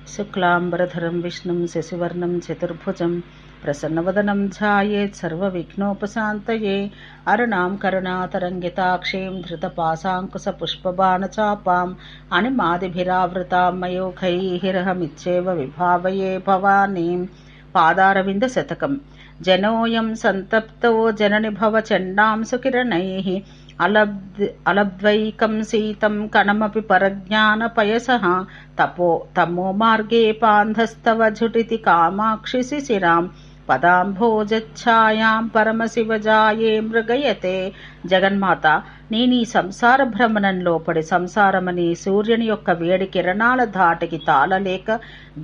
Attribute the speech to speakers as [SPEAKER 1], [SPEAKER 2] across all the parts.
[SPEAKER 1] శుక్లాంబరధరం విష్ణుం శశివర్ణం చతుర్భుజం ప్రసన్నవదనం ధ్యాయేత్ సర్వవిఘ్నోపశాంతయే. అరుణాం కరుణాతరంగితాక్షీం ధృతపాశాంకుశపుష్పబాణచాపాం అనిమాదిభిరావృతాం మయూఖైర్హమిచ్చేవ విభావయే భవానీం. పాదారవింద శతకం. జనోయం సంతప్తో జనని భవచండాం సుకిరణైః అలబ్ధ్వైకం సీతం కణమపి పరజ్ఞానపయసః తమో మార్గే పాంధస్తవ ఝుటితి కామాక్షి శిశిరాం పదాంభోజఛాయాం పరమశివజాయే మృగయతే. జగన్మాత, నేను ఈ సంసార భ్రమణంలో పడి సంసారమని సూర్యుని యొక్క వేడి కిరణాల ధాటికి తాళలేక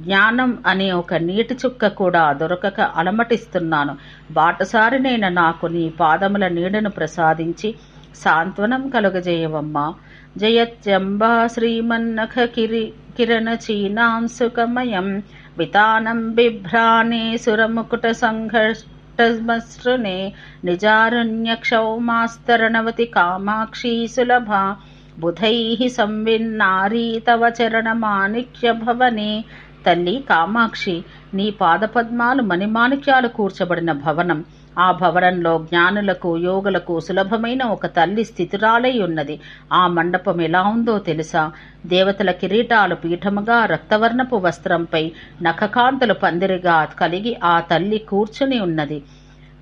[SPEAKER 1] జ్ఞానం అనే ఒక నీటి చుక్క కూడా దొరకక అలమటిస్తున్నాను. బాటసారినైన నాకు నీ పాదముల నీడను ప్రసాదించి సాంత్వనం కలుగజేయవమ్మా. జయత్యంబా శ్రీమన్నఖ కిరణ చీనాం సుఖమయం వితానం బిభ్రానే సురముకుట సంఘర్షమసృణే నిజారుణ్యక్షౌమాస్తరణవతి కామాక్షీ సులభా బుధైః సంవిన్నారీ తవ చరణమాణిక్య భవనే. తల్లి కామాక్షి, నీ పాదపద్మాలు మణిమాణిక్యాలు కూర్చబడిన భవనం. ఆ భవనంలో జ్ఞానులకు యోగులకు సులభమైన ఒక తల్లి స్థితురాలై ఉన్నది. ఆ మండపం ఎలా ఉందో తెలుసా? దేవతల కిరీటాలు పీఠముగా రక్తవర్ణపు వస్త్రంపై నఖకాంతులు పందిరిగా కలిగి ఆ తల్లి కూర్చుని ఉన్నది.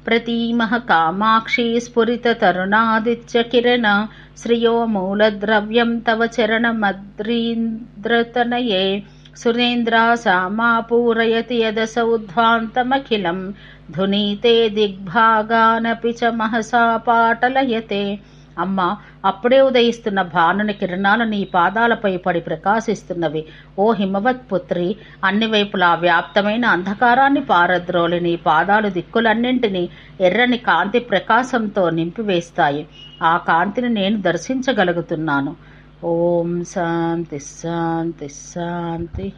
[SPEAKER 1] ప్రతీమః కామాక్షి స్ఫురిత తరుణాదిత్య కిరణ శ్రియో మూలద్రవ్యం తవ చరణమద్రీంద్రతనయే సురేంద్ర సామా పూరయతి యదసౌధ్వాంతమఖిలం ధునీతే దిగ్భాగానపి చ మహసా పాటలయతే. అమ్మా, అప్పుడే ఉదయిస్తున్న భానుని కిరణాలు నీ పాదాలపై పడి ప్రకాశిస్తున్నవి. ఓ హిమవత్ పుత్రి, అన్ని వైపులా వ్యాప్తమైన అంధకారాన్ని పారద్రోలి నీ పాదాలు దిక్కులన్నింటినీ ఎర్రని కాంతి ప్రకాశంతో నింపివేస్తాయి. ఆ కాంతిని నేను దర్శించగలుగుతున్నాను. ఓం శాంతి శాంతి శాంతి.